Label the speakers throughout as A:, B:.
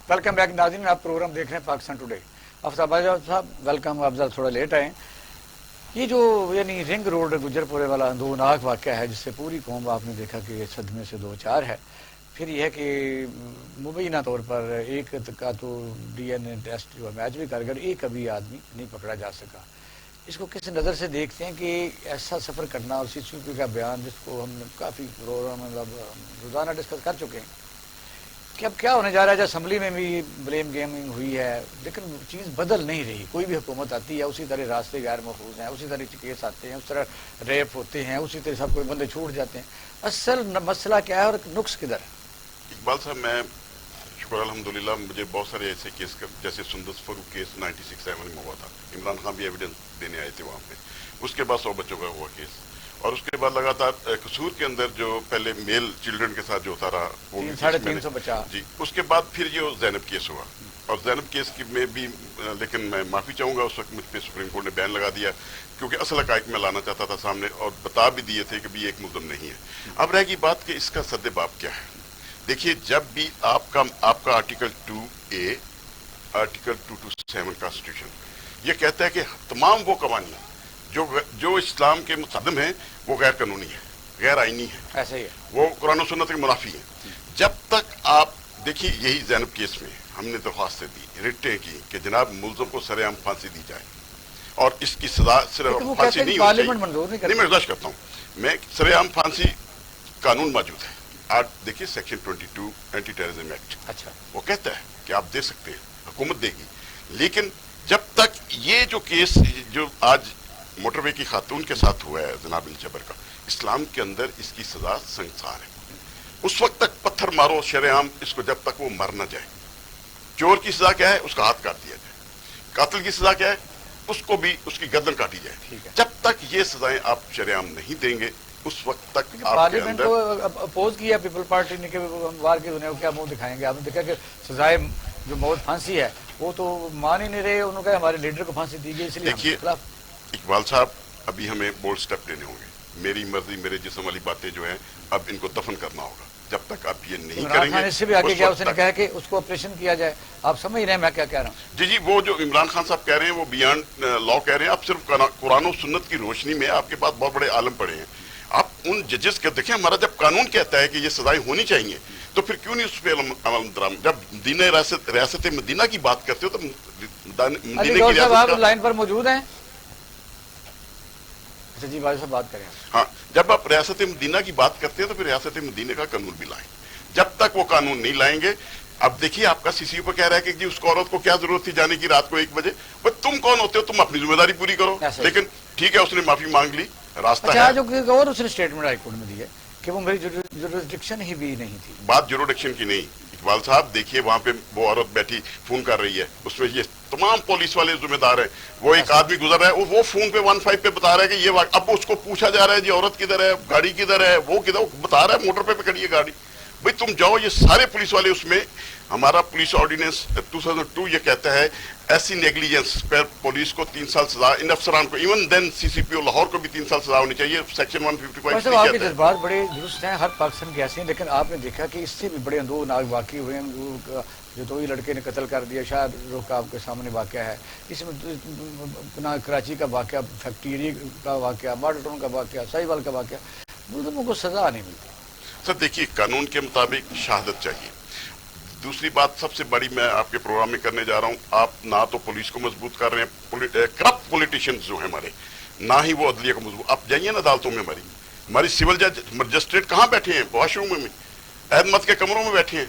A: Welcome back ناظرین، آپ programme دیکھ رہے ہیں پاکستان ٹوڈے۔ آفتاب صاحب ویلکم، آپ ذرا تھوڑا لیٹ آئے۔ یہ جو یعنی رنگ روڈ گجر پورے والا اندوناک واقعہ ہے، جس سے پوری قوم آپ نے دیکھا کہ صدمے سے دو چار ہے۔ پھر یہ ہے کہ مبینہ طور پر ایک کا تو ڈی این اے ٹیسٹ جو ہے میچ بھی کر گیا، ایک ابھی آدمی نہیں پکڑا جا سکا۔ اس کو کس نظر سے دیکھتے ہیں کہ ایسا سفر کرنا، اور سی سی پی کا بیان جس کو ہم کافی روزانہ ڈسکس کر چکے ہیں کہ اب کیا ہونے جا رہا ہے؟ جو اسمبلی میں بھی بلیم گیمنگ ہوئی ہے، لیکن چیز بدل نہیں رہی۔ کوئی بھی حکومت آتی ہے اسی طرح راستے غیر محفوظ ہیں، اسی طرح کیس آتے ہیں، اس طرح ریپ ہوتے ہیں، اسی طرح سب کوئی بندے چھوٹ جاتے ہیں۔ اصل مسئلہ کیا ہے اور نقص کدھر ہے؟
B: اقبال صاحب، میں شکر الحمدللہ، مجھے بہت سارے ایسے کیس جیسے سندس فروخ کیس 96-7 میں ہوا تھا، عمران خان بھی ایویڈنس دینے آئے تھے وہاں پہ، اس کے بعد 100 بچوں کا ہوا کیس، اور اس کے بعد لگاتار قصور کے اندر جو پہلے میل چلڈرن کے ساتھ جو ہوتا رہا وہ
A: 350 بچا
B: جی، اس کے بعد پھر یہ زینب کیس ہوا، اور زینب کیس کی میں بھی لیکن میں معافی چاہوں گا، اس وقت مجھ پہ سپریم کورٹ نے بین لگا دیا کیونکہ اصل حقائق میں لانا چاہتا تھا سامنے، اور بتا بھی دیے تھے کہ بھی ایک ملزم نہیں ہے۔ اب رہ گئی بات کہ اس کا سد باب کیا ہے۔ دیکھیے، جب بھی آپ کا آرٹیکل 2A آرٹیکل 227 کانسٹیٹیوشن یہ کہتا ہے کہ تمام وہ قوانین جو اسلام کے مصادم ہیں وہ غیر قانونی ہے، غیر آئینی ہے،
A: ایسا ہی ہے،
B: وہ قرآن و سنت کے منافی ہیں۔ جب تک آپ دیکھیے، یہی زینب کیس میں ہم نے درخواستیں دی، رٹیں کی کہ جناب ملزم کو سر عام پھانسی دی جائے، اور اس کی سزا صرف پھانسی نہیں ہونی چاہیے۔ نہیں، میں گزارش کرتا ہوں، میں سر عام پھانسی قانون موجود ہے، آج دیکھیے سیکشن 22 اینٹی ٹیررزم ایکٹ،
A: اچھا
B: وہ کہتا ہے کہ آپ دے سکتے ہیں، حکومت دے گی، لیکن جب تک یہ جو کیس جو آج موٹر وے کی خاتون کے ساتھ ہوا ہے جناب الجبر کا، اسلام کے اندر اس کی سزا سنگسار ہے۔ اس وقت تک پتھر مارو شرع عام اس کو جب تک وہ مر نہ جائے۔ چور کی سزا کیا ہے؟ اس کا ہاتھ کاٹ دیا جائے۔ قاتل کی سزا کیا ہے؟ اس کو بھی اس کی گردن کاٹی جائے۔ جب تک یہ سزائیں آپ شرع عام نہیں دیں گے اس وقت تک آپ کے
A: پارلیمنٹ
B: اندر
A: کو اپوز کیا پیپل پارٹی نے کہ وار کی دنیا کو کیا منہ دکھائیں گے۔ آپ نے دیکھا کہ سزائے جو موت پھانسی ہے وہ تو مان ہی نہیں رہے، انہوں نے کہا ہمارے لیڈر کو پھانسی دی گئی، اس لیے
B: دیکھیے اقبال صاحب، ابھی ہمیں بولڈ سٹیپ لینے ہوں گے۔ میری مرضی میرے جسم والی باتیں جو ہیں اب ان کو دفن کرنا ہوگا۔ جب تک آپ یہ نہیں کریں گے،
A: اس سے بھی آگے کیا اس نے کہا کہ اس کو آپریشن کیا جائے۔ آپ سمجھ رہے ہیں میں کیا کہہ رہا ہوں؟
B: جی، وہ جو عمران خان صاحب کہہ رہے ہیں وہ بیانڈ لا کہہ رہے ہیں۔ آپ صرف قرآن و سنت کی روشنی میں آپ کے پاس بہت بڑے عالم پڑے ہیں۔ آپ ان ججز کے دیکھیں، ہمارا جب قانون کہتا ہے کہ یہ سزائیں ہونی چاہیے تو پھر کیوں نہیں اس پہ عمل درآمد؟ جب مدینہ ریاست مدینہ کی بات کرتے ہو تو مدینہ کی ریاست
A: آپ لائن پر موجود ہیں؟ اچھا جی، بھائی صاحب بات کریں۔
B: ہاں، جب آپ ریاست مدینہ کی بات کرتے ہیں تو پھر ریاست مدینہ کا قانون بھی لائیں۔ جب تک وہ قانون نہیں لائیں گے، اب دیکھیے آپ کا سی سی او کہہ رہا ہے کہ جی اس عورت کو کیا ضرورت تھی جانے کی رات کو 1 بجے؟ تم کون ہوتے ہو؟ تم اپنی ذمہ داری پوری کرو۔ لیکن ٹھیک ہے، اس نے معافی مانگ لی، راستہ ہے۔
A: جو اور اس نے اسٹیٹمنٹ ہائی کورٹ میں دی ہے کہ وہ میری جوریسڈکشن ہی بھی نہیں تھی۔
B: بات جوریسڈکشن کی نہیں اقبال صاحب، دیکھیے وہاں پہ وہ عورت بیٹھی فون کر رہی ہے، اس میں یہ تمام پولیس والے ذمہ دار ہیں۔ وہ ایک آدمی گزر رہا ہے، وہ فون پہ 15 پہ بتا رہا ہے کہ یہ اب اس کو پوچھا جا رہا ہے جی عورت کدھر ہے، گاڑی کدھر ہے، وہ کدھر، بتا رہا ہے موٹر پہ کھڑی ہے گاڑی۔ بھئی تم جاؤ، یہ سارے پولیس والے اس میں، ہمارا پولیس آرڈیننس 2002 یہ کہتا ہے ایسی نیگلیجنس پر پولیس کو 3 سال سزا، ان افسران کو، ایون دین سی سی پی او لاہور کو بھی 3 سال سزا ہونی چاہیے۔ سیکشن 155
A: آپ کے جذبات بڑے درست ہیں، ہر پاکستان کے ایسے ہیں، لیکن آپ نے دیکھا کہ اس سے بھی بڑے اندوناک واقعے ہوئے ہیں۔ جو 2 ہی لڑکے نے قتل کر دیا، شاید روح کا آپ کے سامنے واقعہ ہے، اس میں کراچی کا واقعہ، فیکٹری کا واقعہ، ماڈل ٹاؤن کا واقعہ، ساہیوال کا واقعہ، ملزموں کو سزا نہیں ملتی۔
B: سر دیکھیے، قانون کے مطابق شہادت چاہیے۔ دوسری بات سب سے بڑی میں آپ کے پروگرام میں کرنے جا رہا ہوں، آپ نہ تو پولیس کو مضبوط کر رہے ہیں، کرپٹ پولیٹیشینز جو ہیں ہمارے، نہ ہی وہ عدلیہ کو مضبوط۔ آپ جائیے نا عدالتوں میں، ہماری سول جج مجسٹریٹ کہاں بیٹھے ہیں؟ واش روم میں، عہد کے کمروں میں بیٹھے ہیں۔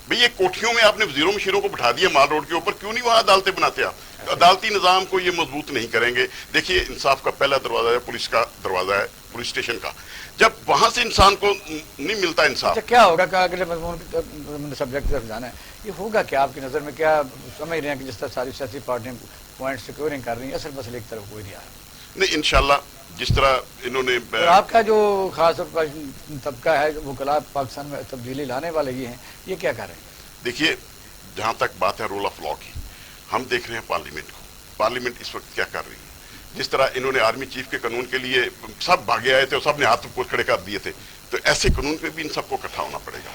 B: بھئی یہ کوٹھیوں میں آپ نے وزیروں مشیروں کو بٹھا دیا مال روڈ کے اوپر، کیوں نہیں وہاں عدالتیں بناتے آپ؟ عدالتی نظام کو یہ مضبوط نہیں کریں گے۔ دیکھیے، انصاف کا پہلا دروازہ ہے پولیس کا دروازہ ہے، پولیس اسٹیشن کا۔ جب وہاں سے انسان کو نہیں ملتا انصاف،
A: کیا ہوگا کہ اگلے مضمون سبجیکٹ طرف جانا ہے، یہ ہوگا کیا آپ کی نظر میں؟ کیا سمجھ رہے ہیں کہ جس طرح ساری سیاسی پارٹیاں پوائنٹ سیکورنگ کر رہی ہیں، اصل مسئلے ایک طرف کوئی نہیں آ رہا؟
B: نہیں، انشاءاللہ جس طرح انہوں نے
A: آپ کا جو خاص طور پر طبقہ ہے وکلاء پاکستان میں تبدیلی لانے والے یہ ہیں، یہ کیا کر رہے ہیں؟
B: دیکھیے، جہاں تک بات ہے رول آف لا کی، ہم دیکھ رہے ہیں پارلیمنٹ کو، پارلیمنٹ اس وقت کیا کر رہی ہے۔ جس طرح انہوں نے آرمی چیف کے قانون کے لیے سب بھاگے آئے تھے اور سب نے ہاتھ اوپر کھڑے کر دیے تھے، تو ایسے قانون پہ بھی ان سب کو اکٹھا ہونا پڑے گا۔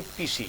A: APC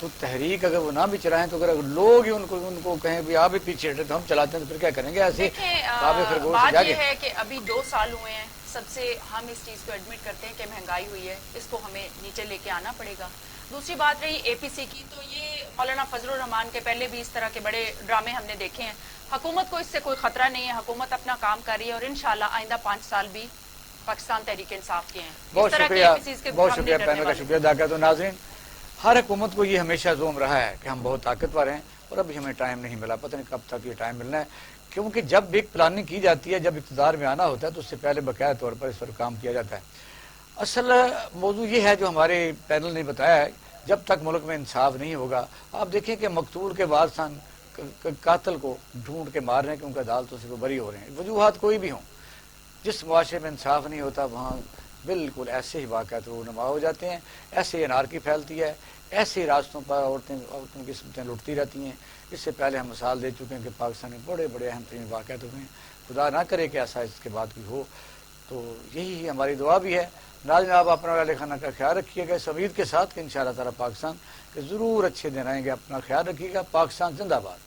A: تو تحریک اگر وہ نہ بھی چلائیں تو اگر لوگ ہی ان کو کہیں بھی آپ بھی پیچھے ہٹے تو ہم چلاتے ہیں تو پھر کیا کریں گے؟ ایسے
C: بات یہ ہے کہ ابھی 2 سال ہوئے ہیں، سب سے ہم اس چیز کو ایڈمٹ کرتے ہیں کہ مہنگائی ہوئی ہے، اس کو ہمیں نیچے لے کے آنا پڑے گا۔ دوسری بات رہی اے پی سی کی، تو یہ مولانا فضل الرحمان کے پہلے بھی اس طرح کے بڑے ڈرامے ہم نے دیکھے ہیں۔ حکومت کو اس سے کوئی خطرہ نہیں ہے، حکومت اپنا کام کر رہی ہے اور انشاءاللہ آئندہ 5 سال بھی پاکستان تحریک انصاف کے ہیں۔
A: بہت شکریہ، بہت شکریہ، پینل کا شکریہ ادا کرتا ہوں۔ ناظرین، ہر حکومت کو یہ ہمیشہ زوم رہا ہے کہ ہم بہت طاقتور ہیں اور ابھی ہمیں ٹائم نہیں ملا، پتہ نہیں کب تک یہ ٹائم ملنا ہے، کیونکہ جب ایک پلاننگ کی جاتی ہے، جب اقتدار میں آنا ہوتا ہے تو اس سے پہلے باقاعدہ طور پر اس پر کام کیا جاتا ہے۔ اصل موضوع یہ ہے جو ہمارے پینل نے بتایا ہے، جب تک ملک میں انصاف نہیں ہوگا، آپ دیکھیں کہ مقتول کے وارثان قاتل کو ڈھونڈ کے مار رہے ہیں کہ ان کا عدالتوں سے وہ بری ہو رہے ہیں، وجوہات کوئی بھی ہوں۔ جس معاشرے میں انصاف نہیں ہوتا وہاں بالکل ایسے ہی واقعات رونما ہو جاتے ہیں، ایسے ہی انارکی پھیلتی ہے، ایسے ہی راستوں پر عورتوں کی قسمتیں لٹتی رہتی ہیں۔ اس سے پہلے ہم مثال دے چکے ہیں کہ پاکستان میں بڑے بڑے اہم ترین واقعات ہوئے ہیں، خدا نہ کرے کہ ایسا اس کے بعد بھی ہو۔ تو یہی ہماری دعا بھی ہے۔ ناظرین، آپ اپنا اہل خانہ کا خیال رکھیے گا اس امید کے ساتھ کہ انشاءاللہ تعالیٰ پاکستان کے ضرور اچھے دن آئیں گے۔ اپنا خیال رکھیے گا۔ پاکستان زندہ باد۔